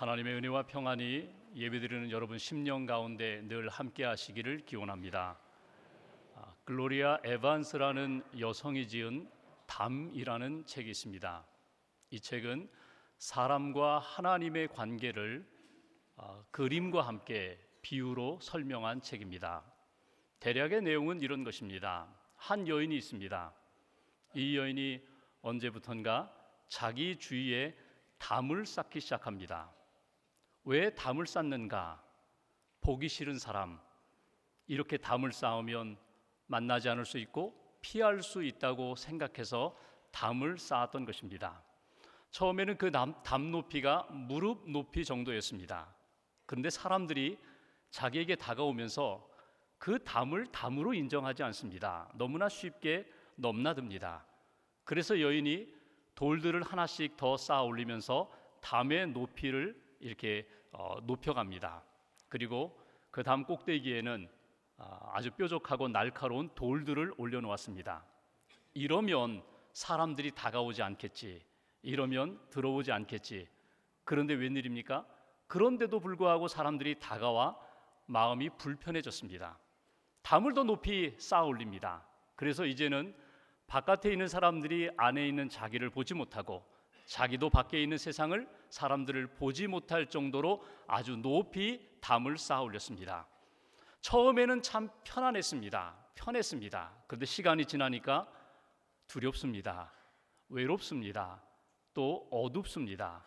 하나님의 은혜와 평안이 예배드리는 여러분 심령 가운데 늘 함께 하시기를 기원합니다. 글로리아 에반스라는 여성이 지은 담이라는 책이 있습니다. 이 책은 사람과 하나님의 관계를 그림과 함께 비유로 설명한 책입니다. 대략의 내용은 이런 것입니다. 한 여인이 있습니다. 이 여인이 언제부턴가 자기 주위에 담을 쌓기 시작합니다. 왜 담을 쌓는가? 보기 싫은 사람, 이렇게 담을 쌓으면 만나지 않을 수 있고 피할 수 있다고 생각해서 담을 쌓았던 것입니다. 처음에는 그 담 높이가 무릎 높이 정도였습니다. 그런데 사람들이 자기에게 다가오면서 그 담을 담으로 인정하지 않습니다. 너무나 쉽게 넘나듭니다. 그래서 여인이 돌들을 하나씩 더 쌓아 올리면서 담의 높이를 이렇게 높여갑니다. 그리고 그 담 꼭대기에는 아주 뾰족하고 날카로운 돌들을 올려놓았습니다. 이러면 사람들이 다가오지 않겠지, 이러면 들어오지 않겠지. 그런데 웬일입니까? 그런데도 불구하고 사람들이 다가와 마음이 불편해졌습니다. 담을 더 높이 쌓아 올립니다. 그래서 이제는 바깥에 있는 사람들이 안에 있는 자기를 보지 못하고 자기도 밖에 있는 세상을 사람들을 보지 못할 정도로 아주 높이 담을 쌓아 올렸습니다. 처음에는 참 편했습니다. 그런데 시간이 지나니까 두렵습니다. 외롭습니다. 또 어둡습니다.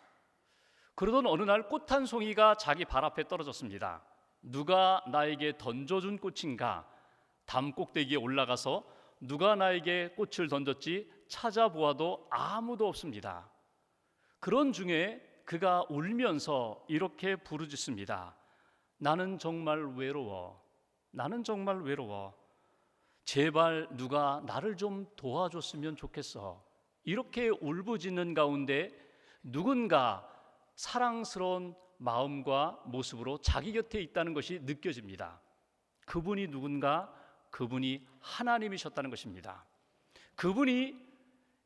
그러던 어느 날 꽃 한 송이가 자기 발 앞에 떨어졌습니다. 누가 나에게 던져준 꽃인가? 담 꼭대기에 올라가서 누가 나에게 꽃을 던졌지 찾아보아도 아무도 없습니다. 그런 중에 그가 울면서 이렇게 부르짖습니다. 나는 정말 외로워. 제발 누가 나를 좀 도와줬으면 좋겠어. 이렇게 울부짖는 가운데 누군가 사랑스러운 마음과 모습으로 자기 곁에 있다는 것이 느껴집니다. 그분이 누군가? 그분이 하나님이셨다는 것입니다. 그분이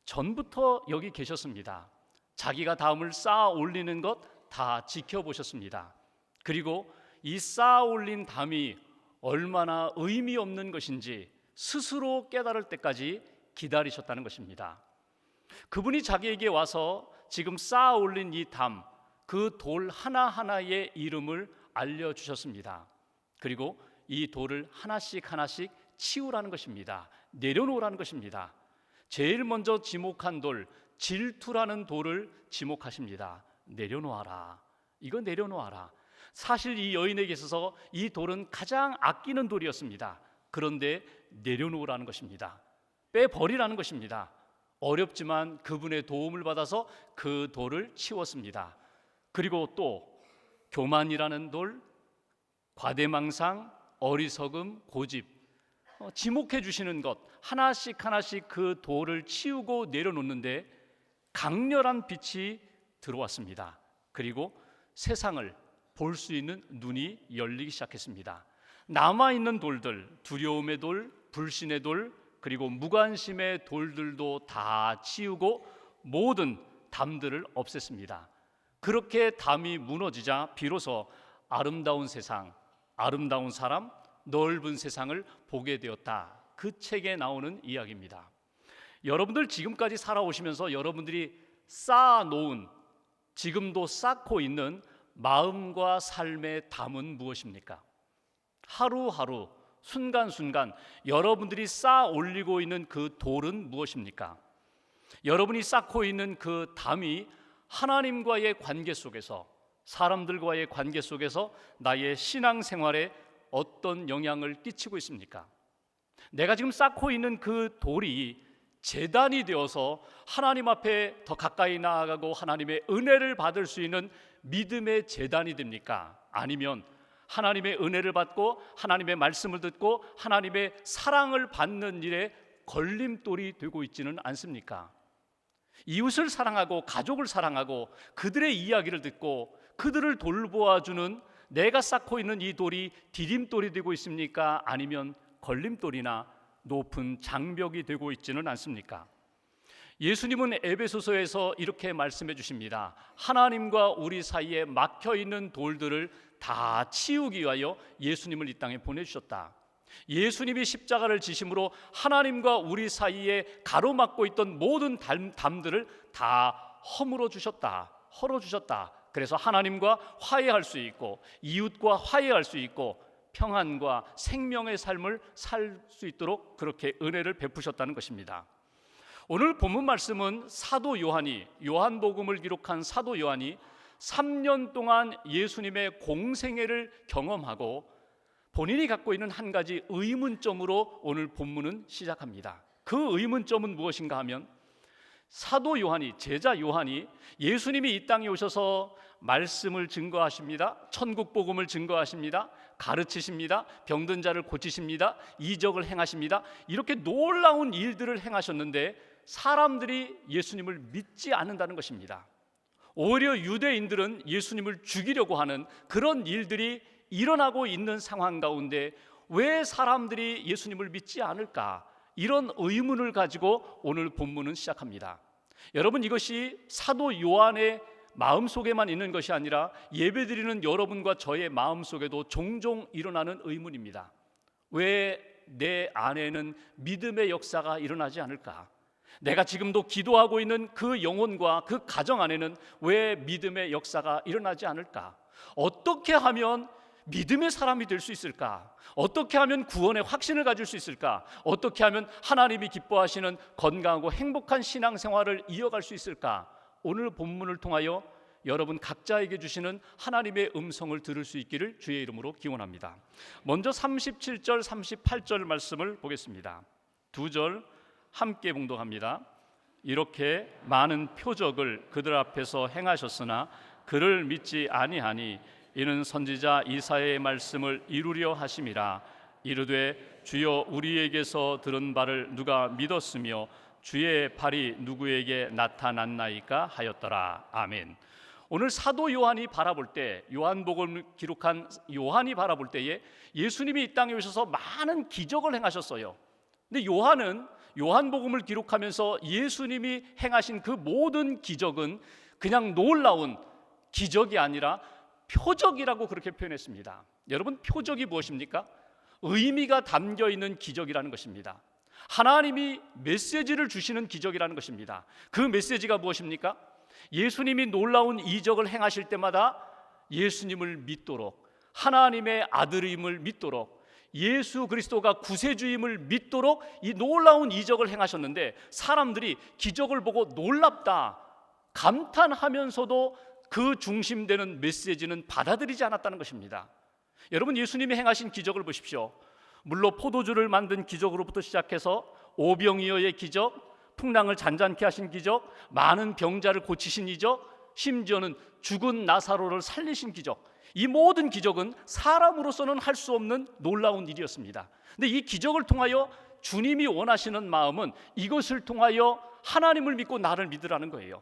전부터 여기 계셨습니다. 자기가 담을 쌓아 올리는 것 다 지켜보셨습니다. 그리고 이 쌓아 올린 담이 얼마나 의미 없는 것인지 스스로 깨달을 때까지 기다리셨다는 것입니다. 그분이 자기에게 와서 지금 쌓아 올린 이 담, 그 돌 하나하나의 이름을 알려주셨습니다. 그리고 이 돌을 하나씩 치우라는 것입니다. 내려놓으라는 것입니다. 제일 먼저 지목한 돌, 질투라는 돌을 지목하십니다. 내려놓아라. 이거 내려놓아라. 사실 이 여인에게 있어서 이 돌은 가장 아끼는 돌이었습니다. 그런데 내려놓으라는 것입니다. 빼버리라는 것입니다. 어렵지만 그분의 도움을 받아서 그 돌을 치웠습니다. 그리고 또 교만이라는 돌, 과대망상, 어리석음, 고집, 지목해 주시는 것 하나씩 그 돌을 치우고 내려놓는데 강렬한 빛이 들어왔습니다. 그리고 세상을 볼 수 있는 눈이 열리기 시작했습니다. 남아있는 돌들, 두려움의 돌, 불신의 돌, 그리고 무관심의 돌들도 다 치우고 모든 담들을 없앴습니다. 그렇게 담이 무너지자 비로소 아름다운 세상, 아름다운 사람, 넓은 세상을 보게 되었다. 그 책에 나오는 이야기입니다. 여러분들 지금까지 살아오시면서 여러분들이 쌓아놓은, 지금도 쌓고 있는 마음과 삶의 담은 무엇입니까? 하루하루 순간순간 여러분들이 쌓아 올리고 있는 그 돌은 무엇입니까? 여러분이 쌓고 있는 그 담이 하나님과의 관계 속에서, 사람들과의 관계 속에서 나의 신앙생활에 어떤 영향을 끼치고 있습니까? 내가 지금 쌓고 있는 그 돌이 제단이 되어서 하나님 앞에 더 가까이 나아가고 하나님의 은혜를 받을 수 있는 믿음의 제단이 됩니까? 아니면 하나님의 은혜를 받고 하나님의 말씀을 듣고 하나님의 사랑을 받는 일에 걸림돌이 되고 있지는 않습니까? 이웃을 사랑하고 가족을 사랑하고 그들의 이야기를 듣고 그들을 돌보아주는 내가 쌓고 있는 이 돌이 디딤돌이 되고 있습니까? 아니면 걸림돌이나 높은 장벽이 되고 있지는 않습니까? 예수님은 에베소서에서 이렇게 말씀해 주십니다. 하나님과 우리 사이에 막혀 있는 돌들을 다 치우기 위하여 예수님을 이 땅에 보내주셨다. 예수님이 십자가를 지심으로 하나님과 우리 사이에 가로막고 있던 모든 담들을 다 허물어 주셨다. 헐어 주셨다. 그래서 하나님과 화해할 수 있고 이웃과 화해할 수 있고 평안과 생명의 삶을 살 수 있도록 그렇게 은혜를 베푸셨다는 것입니다. 오늘 본문 말씀은 사도 요한이, 요한복음을 기록한 사도 요한이 3년 동안 예수님의 공생애를 경험하고 본인이 갖고 있는 한 가지 의문점으로 오늘 본문은 시작합니다. 그 의문점은 무엇인가 하면 사도 요한이, 제자 요한이 예수님이 이 땅에 오셔서 말씀을 증거하십니다. 천국 복음을 증거하십니다. 가르치십니다. 병든 자를 고치십니다. 이적을 행하십니다. 이렇게 놀라운 일들을 행하셨는데 사람들이 예수님을 믿지 않는다는 것입니다. 오히려 유대인들은 예수님을 죽이려고 하는 그런 일들이 일어나고 있는 상황 가운데 왜 사람들이 예수님을 믿지 않을까? 이런 의문을 가지고 오늘 본문은 시작합니다. 여러분, 이것이 사도 요한의 마음속에만 있는 것이 아니라 예배드리는 여러분과 저의 마음속에도 종종 일어나는 의문입니다. 왜 내 안에는 믿음의 역사가 일어나지 않을까? 내가 지금도 기도하고 있는 그 영혼과 그 가정 안에는 왜 믿음의 역사가 일어나지 않을까? 어떻게 하면 믿음의 사람이 될 수 있을까? 어떻게 하면 구원의 확신을 가질 수 있을까? 어떻게 하면 하나님이 기뻐하시는 건강하고 행복한 신앙생활을 이어갈 수 있을까? 오늘 본문을 통하여 여러분 각자에게 주시는 하나님의 음성을 들을 수 있기를 주의 이름으로 기원합니다. 먼저 37절 38절 말씀을 보겠습니다. 두 절 함께 봉독합니다. 이렇게 많은 표적을 그들 앞에서 행하셨으나 그를 믿지 아니하니 이는 선지자 이사야의 말씀을 이루려 하심이라. 이르되 주여 우리에게서 들은 바를 누가 믿었으며 주의 발이 누구에게 나타났나이까 하였더라. 아멘. 오늘 사도 요한이 바라볼 때, 요한복음을 기록한 요한이 바라볼 때에 예수님이 이 땅에 오셔서 많은 기적을 행하셨어요. 근데 요한은 요한복음을 기록하면서 예수님이 행하신 그 모든 기적은 그냥 놀라운 기적이 아니라 표적이라고 그렇게 표현했습니다. 여러분, 표적이 무엇입니까? 의미가 담겨 있는 기적이라는 것입니다. 하나님이 메시지를 주시는 기적이라는 것입니다. 그 메시지가 무엇입니까? 예수님이 놀라운 이적을 행하실 때마다 예수님을 믿도록, 하나님의 아들임을 믿도록, 예수 그리스도가 구세주임을 믿도록 이 놀라운 이적을 행하셨는데 사람들이 기적을 보고 놀랍다 감탄하면서도 그 중심되는 메시지는 받아들이지 않았다는 것입니다. 여러분, 예수님이 행하신 기적을 보십시오. 물로 포도주를 만든 기적으로부터 시작해서 오병이어의 기적, 풍랑을 잔잔케 하신 기적, 많은 병자를 고치신 기적, 심지어는 죽은 나사로를 살리신 기적, 이 모든 기적은 사람으로서는 할 수 없는 놀라운 일이었습니다. 근데 이 기적을 통하여 주님이 원하시는 마음은 이것을 통하여 하나님을 믿고 나를 믿으라는 거예요.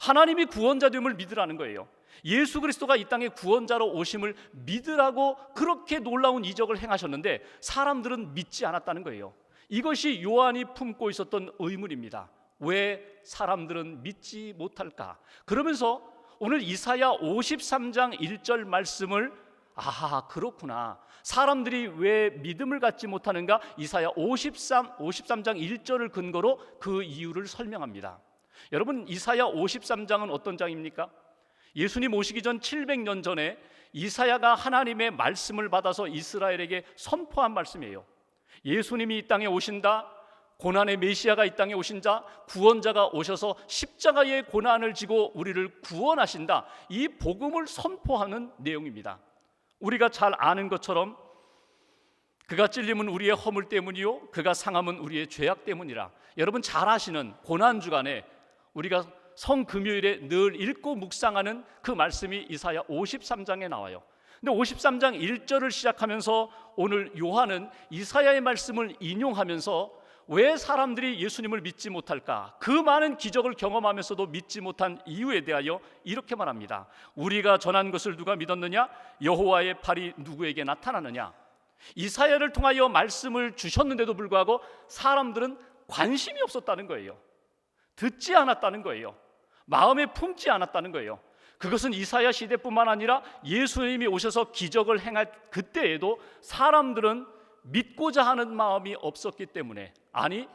하나님이 구원자됨을 믿으라는 거예요. 예수 그리스도가 이 땅에 구원자로 오심을 믿으라고 그렇게 놀라운 이적을 행하셨는데 사람들은 믿지 않았다는 거예요. 이것이 요한이 품고 있었던 의문입니다. 왜 사람들은 믿지 못할까? 그러면서 오늘 이사야 53장 1절 말씀을 그렇구나. 사람들이 왜 믿음을 갖지 못하는가? 이사야 53장 1절을 근거로 그 이유를 설명합니다. 여러분, 이사야 53장은 어떤 장입니까? 예수님 오시기 전 700년 전에 이사야가 하나님의 말씀을 받아서 이스라엘에게 선포한 말씀이에요. 예수님이 이 땅에 오신다, 고난의 메시아가 이 땅에 오신다, 구원자가 오셔서 십자가의 고난을 지고 우리를 구원하신다, 이 복음을 선포하는 내용입니다. 우리가 잘 아는 것처럼 그가 찔림은 우리의 허물 때문이요 그가 상함은 우리의 죄악 때문이라. 여러분 잘 아시는 고난주간에 우리가 성금요일에 늘 읽고 묵상하는 그 말씀이 이사야 53장에 나와요. 근데 53장 1절을 시작하면서 오늘 요한은 이사야의 말씀을 인용하면서 왜 사람들이 예수님을 믿지 못할까? 그 많은 기적을 경험하면서도 믿지 못한 이유에 대하여 이렇게 말합니다. 우리가 전한 것을 누가 믿었느냐? 여호와의 팔이 누구에게 나타나느냐? 이사야를 통하여 말씀을 주셨는데도 불구하고 사람들은 관심이 없었다는 거예요. 듣지 않았다는 거예요. 마음에 품지 않았다는 거예요. 그것은 이사야 시대뿐만 아니라 예수님이 오셔서 기적을 행할 그때에도 사람들은 믿고자 하는 마음이 없었기 때문에, 아니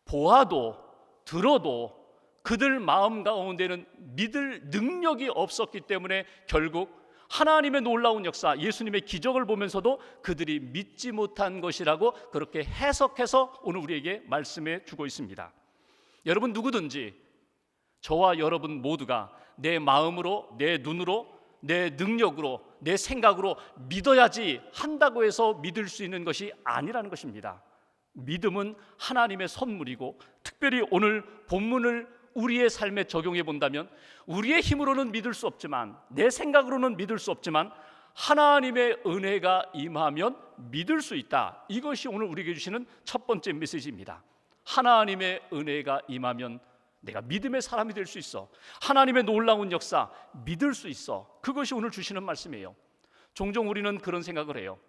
보아도 들어도 그들 마음 가운데는 믿을 능력이 없었기 때문에 결국 하나님의 놀라운 역사, 예수님의 기적을 보면서도 그들이 믿지 못한 것이라고 그렇게 해석해서 오늘 우리에게 말씀해 주고 있습니다. 여러분, 누구든지 저와 여러분 모두가 내 마음으로, 내 눈으로, 내 능력으로, 내 생각으로 믿어야지 한다고 해서 믿을 수 있는 것이 아니라는 것입니다. 믿음은 하나님의 선물이고, 특별히 오늘 본문을 우리의 삶에 적용해 본다면 우리의 힘으로는 믿을 수 없지만, 내 생각으로는 믿을 수 없지만 하나님의 은혜가 임하면 믿을 수 있다. 이것이 오늘 우리에게 주시는 첫 번째 메시지입니다. 하나님의 은혜가 임하면 내가 믿음의 사람이 될 수 있어. 하나님의 놀라운 역사 믿을 수 있어. 그것이 오늘 주시는 말씀이에요. 종종 우리는 그런 생각을 해요.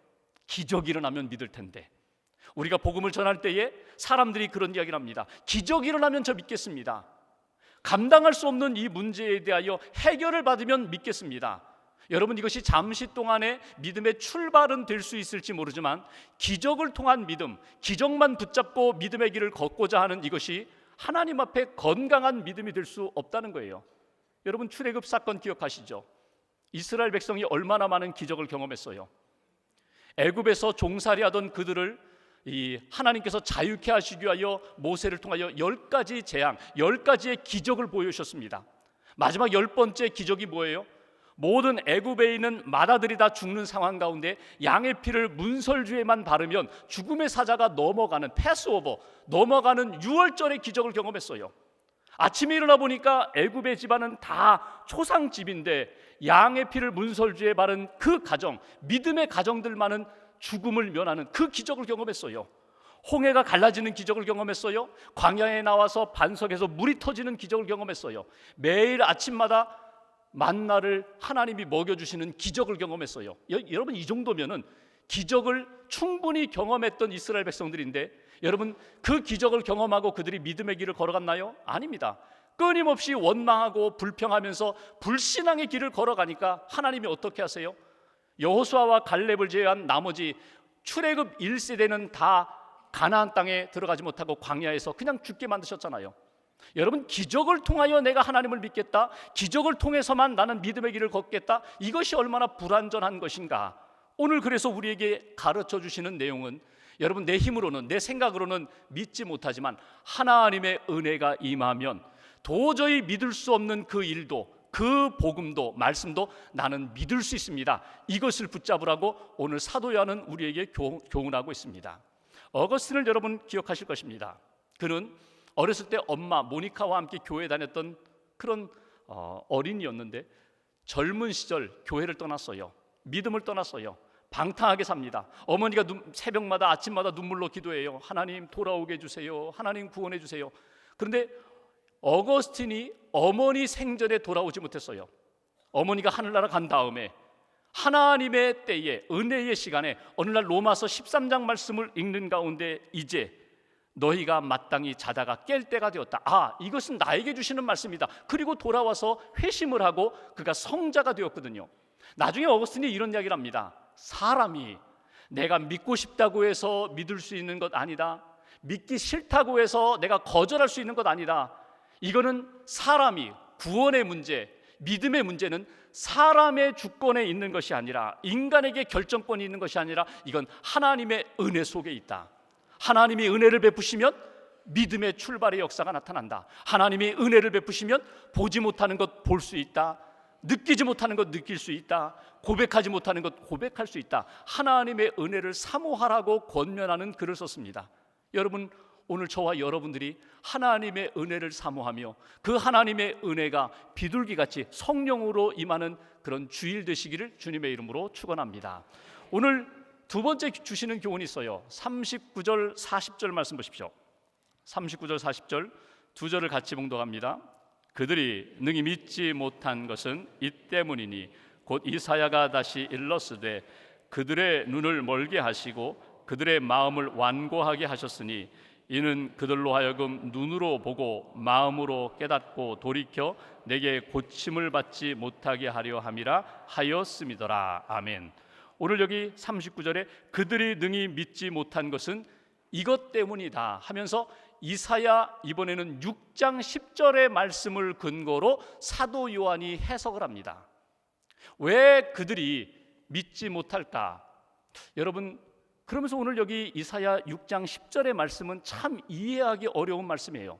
기적이 일어나면 믿을 텐데. 우리가 복음을 전할 때에 사람들이 그런 이야기를 합니다. 기적이 일어나면 저 믿겠습니다. 감당할 수 없는 이 문제에 대하여 해결을 받으면 믿겠습니다. 여러분, 이것이 잠시 동안의 믿음의 출발은 될 수 있을지 모르지만 기적을 통한 믿음, 기적만 붙잡고 믿음의 길을 걷고자 하는 이것이 하나님 앞에 건강한 믿음이 될 수 없다는 거예요. 여러분, 출애굽 사건 기억하시죠? 이스라엘 백성이 얼마나 많은 기적을 경험했어요. 애굽에서 종살이하던 그들을 하나님께서 자유케 하시기 위하여 모세를 통하여 10가지 재앙, 10가지의 기적을 보여주셨습니다. 마지막 10번째 기적이 뭐예요? 모든 애굽에 있는 마다들이 다 죽는 상황 가운데 양의 피를 문설주에만 바르면 죽음의 사자가 넘어가는, 패스오버, 넘어가는 유월절의 기적을 경험했어요. 아침에 일어나 보니까 애굽의 집안은 다 초상집인데 양의 피를 문설주에 바른 그 가정, 믿음의 가정들만은 죽음을 면하는 그 기적을 경험했어요. 홍해가 갈라지는 기적을 경험했어요. 광야에 나와서 반석에서 물이 터지는 기적을 경험했어요. 매일 아침마다 만나를 하나님이 먹여주시는 기적을 경험했어요. 여러분, 이 정도면은 기적을 충분히 경험했던 이스라엘 백성들인데, 여러분, 그 기적을 경험하고 그들이 믿음의 길을 걸어갔나요? 아닙니다. 끊임없이 원망하고 불평하면서 불신앙의 길을 걸어가니까 하나님이 어떻게 하세요? 여호수아와 갈렙을 제외한 나머지 출애굽 1세대는 다 가나안 땅에 들어가지 못하고 광야에서 그냥 죽게 만드셨잖아요. 여러분, 기적을 통하여 내가 하나님을 믿겠다, 기적을 통해서만 나는 믿음의 길을 걷겠다, 이것이 얼마나 불완전한 것인가. 오늘 그래서 우리에게 가르쳐 주시는 내용은, 여러분, 내 힘으로는, 내 생각으로는 믿지 못하지만 하나님의 은혜가 임하면 도저히 믿을 수 없는 그 일도, 그 복음도, 말씀도 나는 믿을 수 있습니다. 이것을 붙잡으라고 오늘 사도 요한은 우리에게 교훈하고 있습니다. 어거스틴을 여러분 기억하실 것입니다. 그는 어렸을 때 엄마 모니카와 함께 교회에 다녔던 그런 어린이였는데 젊은 시절 교회를 떠났어요. 믿음을 떠났어요. 방탕하게 삽니다. 어머니가 새벽마다 아침마다 눈물로 기도해요. 하나님 돌아오게 해주세요. 하나님 구원해 주세요. 그런데 어거스틴이 어머니 생전에 돌아오지 못했어요. 어머니가 하늘나라 간 다음에 하나님의 때에, 은혜의 시간에 어느 날 로마서 13장 말씀을 읽는 가운데 이제 너희가 마땅히 자다가 깰 때가 되었다. 아, 이것은 나에게 주시는 말씀이다. 그리고 돌아와서 회심을 하고 그가 성자가 되었거든요. 나중에 어거스틴이 이런 이야기를 합니다. 사람이 내가 믿고 싶다고 해서 믿을 수 있는 것 아니다. 믿기 싫다고 해서 내가 거절할 수 있는 것 아니다. 이거는 사람이, 구원의 문제, 믿음의 문제는 사람의 주권에 있는 것이 아니라, 인간에게 결정권이 있는 것이 아니라 이건 하나님의 은혜 속에 있다. 하나님이 은혜를 베푸시면 믿음의 출발의 역사가 나타난다. 하나님이 은혜를 베푸시면 보지 못하는 것 볼 수 있다. 느끼지 못하는 것 느낄 수 있다. 고백하지 못하는 것 고백할 수 있다. 하나님의 은혜를 사모하라고 권면하는 글을 썼습니다. 여러분, 오늘 저와 여러분들이 하나님의 은혜를 사모하며 그 하나님의 은혜가 비둘기같이 성령으로 임하는 그런 주일 되시기를 주님의 이름으로 축원합니다. 오늘 두 번째 주시는 교훈이 있어요. 39절 40절 말씀 보십시오. 39절 40절 두 절을 같이 봉독합니다. 그들이 능히 믿지 못한 것은 이 때문이니 곧 이사야가 다시 일렀으되 그들의 눈을 멀게 하시고 그들의 마음을 완고하게 하셨으니 이는 그들로 하여금 눈으로 보고 마음으로 깨닫고 돌이켜 내게 고침을 받지 못하게 하려 함이라 하였음이더라. 아멘. 오늘 여기 39절에 그들이 능히 믿지 못한 것은 이것 때문이다 하면서 이사야 이번에는 6장 10절의 말씀을 근거로 사도 요한이 해석을 합니다. 왜 그들이 믿지 못할까? 여러분, 그러면서 오늘 여기 이사야 6장 10절의 말씀은 참 이해하기 어려운 말씀이에요.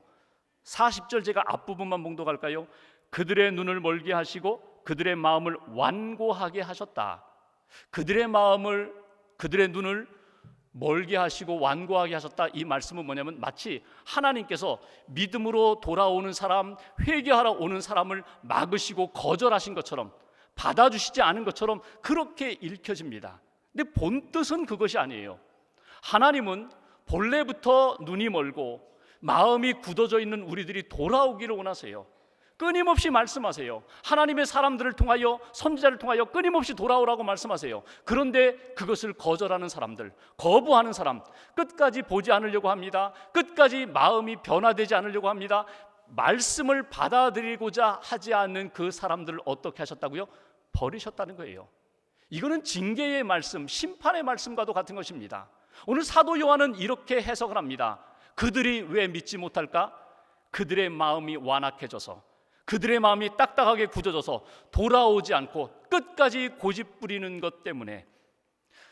40절 제가 앞부분만 봉독할까요? 그들의 눈을 멀게 하시고 그들의 마음을 완고하게 하셨다. 그들의 눈을 멀게 하시고 완고하게 하셨다. 이 말씀은 뭐냐면 마치 하나님께서 믿음으로 돌아오는 사람, 회개하러 오는 사람을 막으시고 거절하신 것처럼, 받아주시지 않은 것처럼 그렇게 읽혀집니다. 근데 본뜻은 그것이 아니에요. 하나님은 본래부터 눈이 멀고 마음이 굳어져 있는 우리들이 돌아오기를 원하세요. 끊임없이 말씀하세요. 하나님의 사람들을 통하여, 선지자를 통하여 끊임없이 돌아오라고 말씀하세요. 그런데 그것을 거절하는 사람들, 거부하는 사람, 끝까지 보지 않으려고 합니다. 끝까지 마음이 변화되지 않으려고 합니다. 말씀을 받아들이고자 하지 않는 그 사람들을 어떻게 하셨다고요? 버리셨다는 거예요. 이거는 징계의 말씀, 심판의 말씀과도 같은 것입니다. 오늘 사도 요한은 이렇게 해석을 합니다. 그들이 왜 믿지 못할까? 그들의 마음이 완악해져서, 그들의 마음이 딱딱하게 굳어져서 돌아오지 않고 끝까지 고집부리는 것 때문에.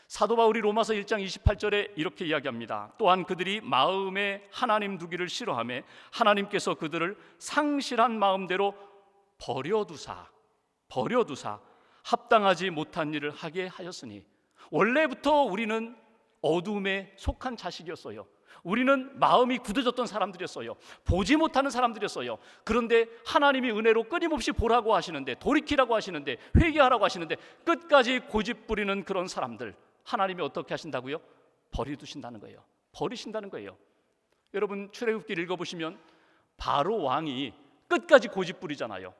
사도 바울이 로마서 1장 28절에 이렇게 이야기합니다. 또한 그들이 마음에 하나님 두기를 싫어하며 하나님께서 그들을 상실한 마음대로 버려두사 합당하지 못한 일을 하게 하였으니. 원래부터 우리는 어둠에 속한 자식이었어요. 우리는 마음이 굳어졌던 사람들이었어요. 보지 못하는 사람들이었어요. 그런데 하나님이 은혜로 끊임없이 보라고 하시는데, 돌이키라고 하시는데, 회개하라고 하시는데 끝까지 고집부리는 그런 사람들, 하나님이 어떻게 하신다고요? 버려두신다는 거예요. 버리신다는 거예요. 여러분, 출애굽기 읽어보시면 바로 왕이 끝까지 고집부리잖아요.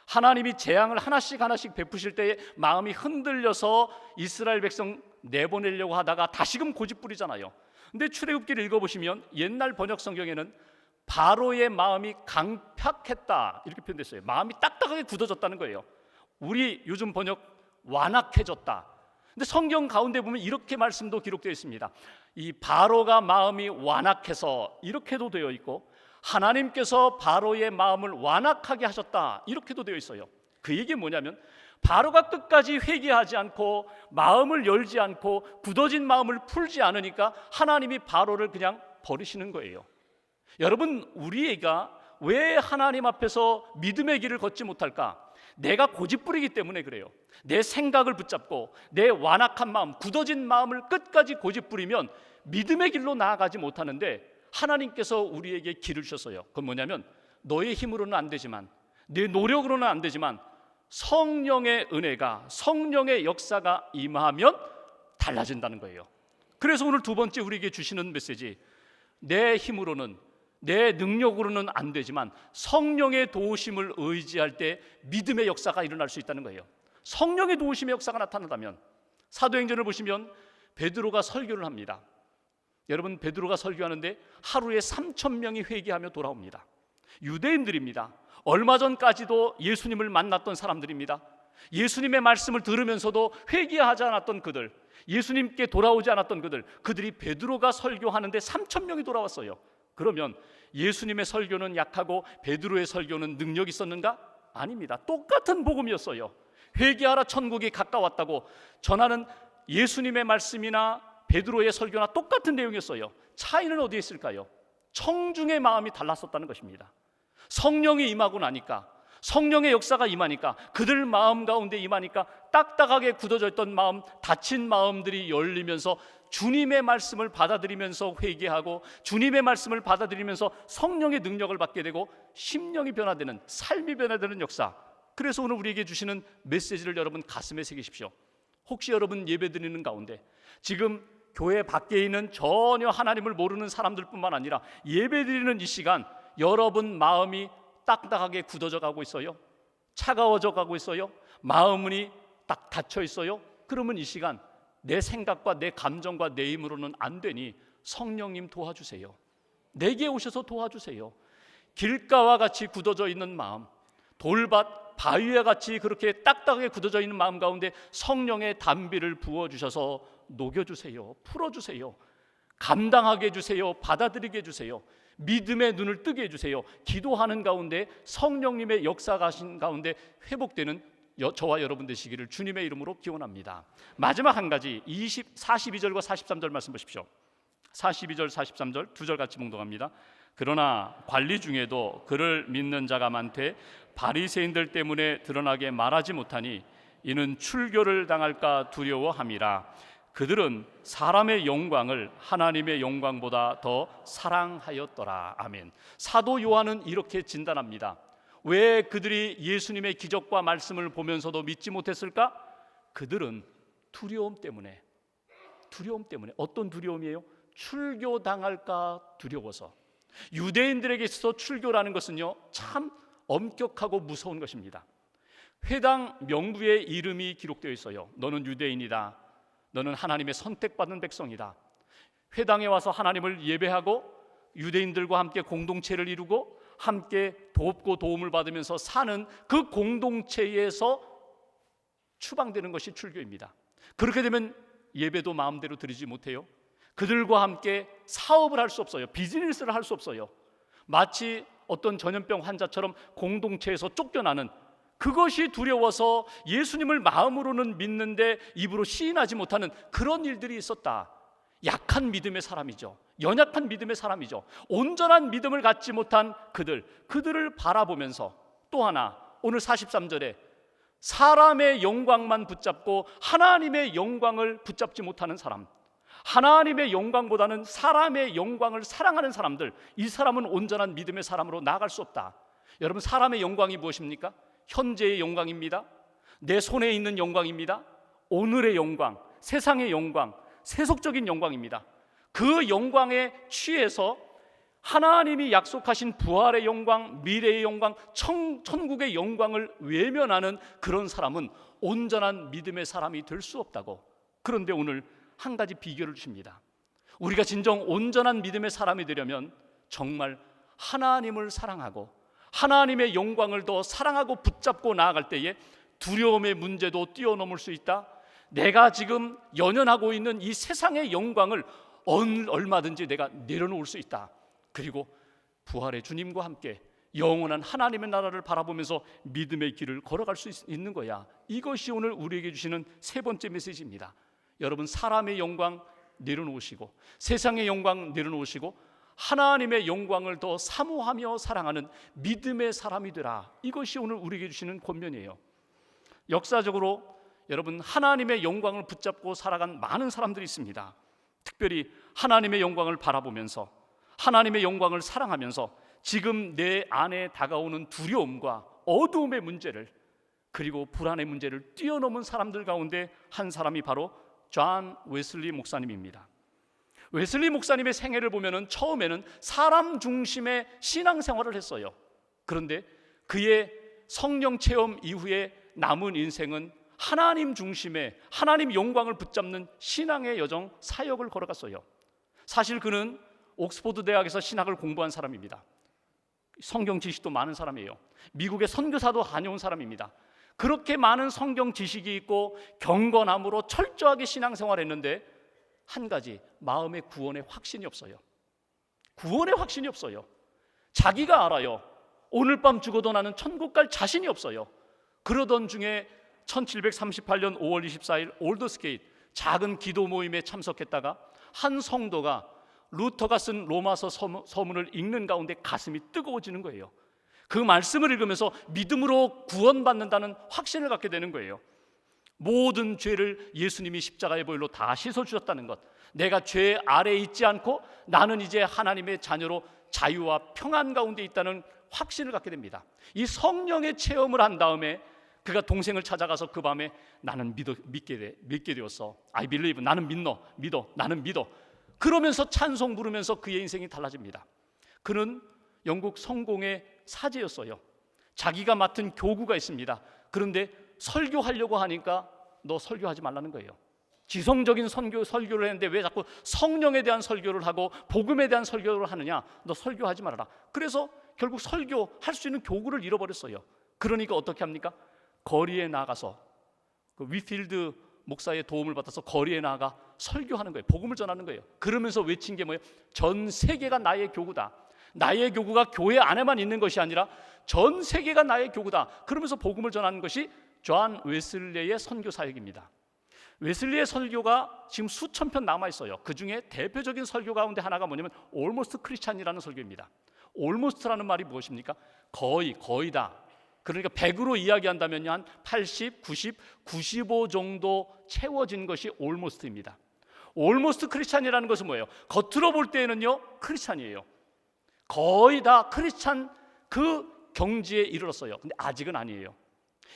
하나님이 재앙을 하나씩 베푸실 때에 마음이 흔들려서 이스라엘 백성 내보내려고 하다가 다시금 고집부리잖아요. 근데 출애굽기를 읽어보시면 옛날 번역 성경에는 바로의 마음이 강팍했다 이렇게 표현됐어요. 마음이 딱딱하게 굳어졌다는 거예요. 우리 요즘 번역 완악해졌다. 근데 성경 가운데 보면 이렇게 말씀도 기록되어 있습니다. 이 바로가 마음이 완악해서 이렇게도 되어 있고, 하나님께서 바로의 마음을 완악하게 하셨다 이렇게도 되어 있어요. 그 얘기 뭐냐면 바로가 끝까지 회개하지 않고 마음을 열지 않고 굳어진 마음을 풀지 않으니까 하나님이 바로를 그냥 버리시는 거예요. 여러분, 우리가 왜 하나님 앞에서 믿음의 길을 걷지 못할까? 내가 고집부리기 때문에 그래요. 내 생각을 붙잡고 내 완악한 마음, 굳어진 마음을 끝까지 고집부리면 믿음의 길로 나아가지 못하는데, 하나님께서 우리에게 길을 주셨어요. 그건 뭐냐면 너의 힘으로는 안 되지만, 내 노력으로는 안 되지만 성령의 은혜가, 성령의 역사가 임하면 달라진다는 거예요. 그래서 오늘 두 번째 우리에게 주시는 메시지, 내 힘으로는, 내 능력으로는 안 되지만 성령의 도우심을 의지할 때 믿음의 역사가 일어날 수 있다는 거예요. 성령의 도우심의 역사가 나타난다면, 사도행전을 보시면 베드로가 설교를 합니다. 여러분, 베드로가 설교하는데 하루에 3,000명이 회개하며 돌아옵니다. 유대인들입니다. 얼마 전까지도 예수님을 만났던 사람들입니다. 예수님의 말씀을 들으면서도 회개하지 않았던 그들, 예수님께 돌아오지 않았던 그들이 베드로가 설교하는데 3,000명이 돌아왔어요. 그러면 예수님의 설교는 약하고 베드로의 설교는 능력 있었는가? 아닙니다. 똑같은 복음이었어요. 회개하라, 천국이 가까웠다고 전하는 예수님의 말씀이나 베드로의 설교나 똑같은 내용이었어요. 차이는 어디에 있을까요? 청중의 마음이 달랐었다는 것입니다. 성령이 임하고 나니까, 성령의 역사가 임하니까, 그들 마음 가운데 임하니까 딱딱하게 굳어져 있던 마음, 닫힌 마음들이 열리면서 주님의 말씀을 받아들이면서 회개하고 주님의 말씀을 받아들이면서 성령의 능력을 받게 되고 심령이 변화되는, 삶이 변화되는 역사. 그래서 오늘 우리에게 주시는 메시지를 여러분 가슴에 새기십시오. 혹시 여러분 예배드리는 가운데 지금 교회 밖에 있는 전혀 하나님을 모르는 사람들뿐만 아니라 예배드리는 이 시간 여러분 마음이 딱딱하게 굳어져 가고 있어요? 차가워져 가고 있어요? 마음이 딱 닫혀 있어요? 그러면 이 시간 내 생각과 내 감정과 내 힘으로는 안 되니 성령님 도와주세요. 내게 오셔서 도와주세요. 길가와 같이 굳어져 있는 마음, 돌밭 바위와 같이 그렇게 딱딱하게 굳어져 있는 마음 가운데 성령의 단비를 부어주셔서 녹여주세요. 풀어주세요. 감당하게 해주세요. 받아들이게 해주세요. 믿음의 눈을 뜨게 해주세요. 기도하는 가운데 성령님의 역사가 하신 가운데 회복되는 저와 여러분 되시기를 주님의 이름으로 기원합니다. 마지막 한 가지 42절과 43절 말씀 보십시오. 42절 43절 두 절 같이 봉독합니다. 그러나 관리 중에도 그를 믿는 자가 많되 바리새인들 때문에 드러나게 말하지 못하니 이는 출교를 당할까 두려워함이라. 그들은 사람의 영광을 하나님의 영광보다 더 사랑하였더라. 아멘. 사도 요한은 이렇게 진단합니다. 왜 그들이 예수님의 기적과 말씀을 보면서도 믿지 못했을까? 그들은 두려움 때문에. 어떤 두려움이에요? 출교당할까 두려워서. 유대인들에게 있어서 출교라는 것은요, 참 엄격하고 무서운 것입니다. 회당 명부에 이름이 기록되어 있어요. 너는 유대인이다. 너는 하나님의 선택받은 백성이다. 회당에 와서 하나님을 예배하고 유대인들과 함께 공동체를 이루고 함께 돕고 도움을 받으면서 사는 그 공동체에서 추방되는 것이 출교입니다. 그렇게 되면 예배도 마음대로 드리지 못해요. 그들과 함께 사업을 할 수 없어요. 비즈니스를 할 수 없어요. 마치 어떤 전염병 환자처럼 공동체에서 쫓겨나는, 그것이 두려워서 예수님을 마음으로는 믿는데 입으로 시인하지 못하는 그런 일들이 있었다. 약한 믿음의 사람이죠. 연약한 믿음의 사람이죠. 온전한 믿음을 갖지 못한 그들을 바라보면서 또 하나 오늘 43절에 사람의 영광만 붙잡고 하나님의 영광을 붙잡지 못하는 사람, 하나님의 영광보다는 사람의 영광을 사랑하는 사람들, 이 사람은 온전한 믿음의 사람으로 나아갈 수 없다. 여러분, 사람의 영광이 무엇입니까? 현재의 영광입니다. 내 손에 있는 영광입니다. 오늘의 영광, 세상의 영광, 세속적인 영광입니다. 그 영광에 취해서 하나님이 약속하신 부활의 영광, 미래의 영광, 천국의 영광을 외면하는 그런 사람은 온전한 믿음의 사람이 될 수 없다고. 그런데 오늘 한 가지 비결을 주십니다. 우리가 진정 온전한 믿음의 사람이 되려면 정말 하나님을 사랑하고 하나님의 영광을 더 사랑하고 붙잡고 나아갈 때에 두려움의 문제도 뛰어넘을 수 있다. 내가 지금 연연하고 있는 이 세상의 영광을 얼마든지 내가 내려놓을 수 있다. 그리고 부활의 주님과 함께 영원한 하나님의 나라를 바라보면서 믿음의 길을 걸어갈 수 있는 거야. 이것이 오늘 우리에게 주시는 세 번째 메시지입니다. 여러분, 사람의 영광 내려놓으시고 세상의 영광 내려놓으시고 하나님의 영광을 더 사모하며 사랑하는 믿음의 사람이 되라. 이것이 오늘 우리에게 주시는 권면이에요. 역사적으로 여러분, 하나님의 영광을 붙잡고 살아간 많은 사람들이 있습니다. 특별히 하나님의 영광을 바라보면서 하나님의 영광을 사랑하면서 지금 내 안에 다가오는 두려움과 어두움의 문제를, 그리고 불안의 문제를 뛰어넘은 사람들 가운데 한 사람이 바로 존 웨슬리 목사님입니다. 웨슬리 목사님의 생애를 보면은 처음에는 사람 중심의 신앙생활을 했어요. 그런데 그의 성령 체험 이후에 남은 인생은 하나님 중심의 하나님 영광을 붙잡는 신앙의 여정, 사역을 걸어갔어요. 사실 그는 옥스퍼드 대학에서 신학을 공부한 사람입니다. 성경 지식도 많은 사람이에요. 미국의 선교사도 다녀온 사람입니다. 그렇게 많은 성경 지식이 있고 경건함으로 철저하게 신앙생활을 했는데 한 가지, 마음의 구원의 확신이 없어요. 구원의 확신이 없어요. 자기가 알아요. 오늘 밤 죽어도 나는 천국 갈 자신이 없어요. 그러던 중에 1738년 5월 24일 올더스게이트 작은 기도 모임에 참석했다가 한 성도가 루터가 쓴 로마서 서문을 읽는 가운데 가슴이 뜨거워지는 거예요. 그 말씀을 읽으면서 믿음으로 구원받는다는 확신을 갖게 되는 거예요. 모든 죄를 예수님이 십자가의 보혈로 다 씻어주셨다는 것, 내가 죄 아래에 있지 않고 나는 이제 하나님의 자녀로 자유와 평안 가운데 있다는 확신을 갖게 됩니다. 이 성령의 체험을 한 다음에 그가 동생을 찾아가서 그 밤에 나는 믿게 되었어. I believe, 나는 믿어, 나는 믿어. 그러면서 찬송 부르면서 그의 인생이 달라집니다. 그는 영국 성공의 사제였어요. 자기가 맡은 교구가 있습니다. 그런데 설교하려고 하니까 너 설교하지 말라는 거예요. 지성적인 설교를 했는데 왜 자꾸 성령에 대한 설교를 하고 복음에 대한 설교를 하느냐? 너 설교하지 말아라. 그래서 결국 설교할 수 있는 교구를 잃어버렸어요. 그러니까 어떻게 합니까? 거리에 나가서 그 위필드 목사의 도움을 받아서 거리에 나가 설교하는 거예요. 복음을 전하는 거예요. 그러면서 외친 게 뭐예요? 전 세계가 나의 교구다. 나의 교구가 교회 안에만 있는 것이 아니라 전 세계가 나의 교구다. 그러면서 복음을 전하는 것이 존 웨슬레의 선교 사역입니다. 웨슬리의 설교가 지금 수천 편 남아 있어요. 그 중에 대표적인 설교 가운데 하나가 뭐냐면 Almost Christian이라는 설교입니다. Almost라는 말이 무엇입니까? 거의다. 그러니까 100으로 이야기한다면 한 80, 90, 95 정도 채워진 것이 Almost입니다. Almost Christian이라는 것은 뭐예요? 겉으로 볼 때에는요 크리스찬이에요. 거의 다 크리스찬 그 경지에 이르렀어요. 근데 아직은 아니에요.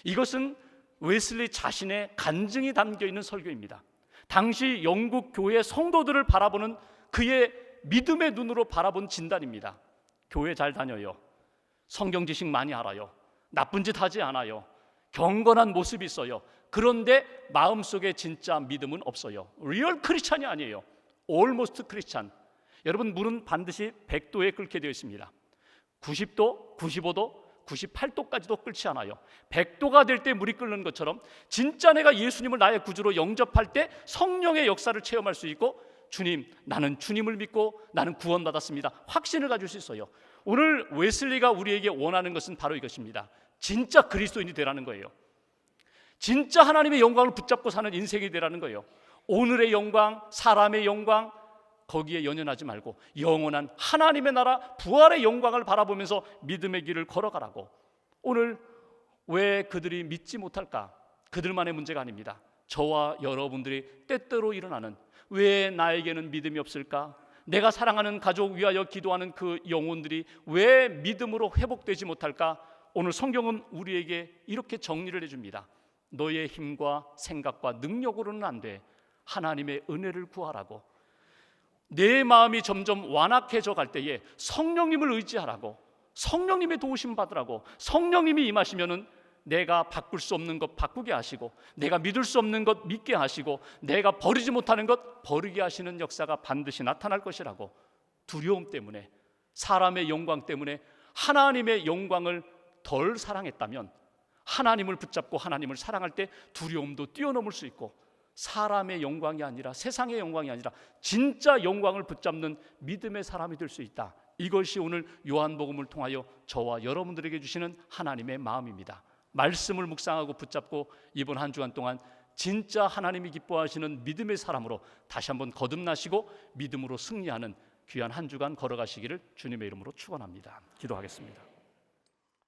이것은 웨슬리 자신의 간증이 담겨있는 설교입니다. 당시 영국 교회 성도들을 바라보는 그의 믿음의 눈으로 바라본 진단입니다. 교회 잘 다녀요. 성경 지식 많이 알아요. 나쁜 짓 하지 않아요. 경건한 모습이 있어요. 그런데 마음속에 진짜 믿음은 없어요. 리얼 크리스찬이 아니에요. Almost 크리스찬. 여러분, 물은 반드시 100도에 끓게 되어 있습니다. 90도, 95도, 98도까지도 끓지 않아요. 100도가 될 때 물이 끓는 것처럼 진짜 내가 예수님을 나의 구주로 영접할 때 성령의 역사를 체험할 수 있고, 주님, 나는 주님을 믿고 나는 구원받았습니다, 확신을 가질 수 있어요. 오늘 웨슬리가 우리에게 원하는 것은 바로 이것입니다. 진짜 그리스도인이 되라는 거예요. 진짜 하나님의 영광을 붙잡고 사는 인생이 되라는 거예요. 오늘의 영광, 사람의 영광 거기에 연연하지 말고 영원한 하나님의 나라 부활의 영광을 바라보면서 믿음의 길을 걸어가라고. 오늘 왜 그들이 믿지 못할까? 그들만의 문제가 아닙니다. 저와 여러분들이 때때로 일어나는, 왜 나에게는 믿음이 없을까? 내가 사랑하는 가족 위하여 기도하는 그 영혼들이 왜 믿음으로 회복되지 못할까? 오늘 성경은 우리에게 이렇게 정리를 해줍니다. 너의 힘과 생각과 능력으로는 안 돼. 하나님의 은혜를 구하라고. 내 마음이 점점 완악해져 갈 때에 성령님을 의지하라고, 성령님의 도우심 받으라고. 성령님이 임하시면은 내가 바꿀 수 없는 것 바꾸게 하시고, 내가 믿을 수 없는 것 믿게 하시고, 내가 버리지 못하는 것 버리게 하시는 역사가 반드시 나타날 것이라고. 두려움 때문에, 사람의 영광 때문에 하나님의 영광을 덜 사랑했다면, 하나님을 붙잡고 하나님을 사랑할 때 두려움도 뛰어넘을 수 있고, 사람의 영광이 아니라, 세상의 영광이 아니라 진짜 영광을 붙잡는 믿음의 사람이 될 수 있다. 이것이 오늘 요한복음을 통하여 저와 여러분들에게 주시는 하나님의 마음입니다. 말씀을 묵상하고 붙잡고 이번 한 주간 동안 진짜 하나님이 기뻐하시는 믿음의 사람으로 다시 한번 거듭나시고 믿음으로 승리하는 귀한 한 주간 걸어가시기를 주님의 이름으로 축원합니다. 기도하겠습니다.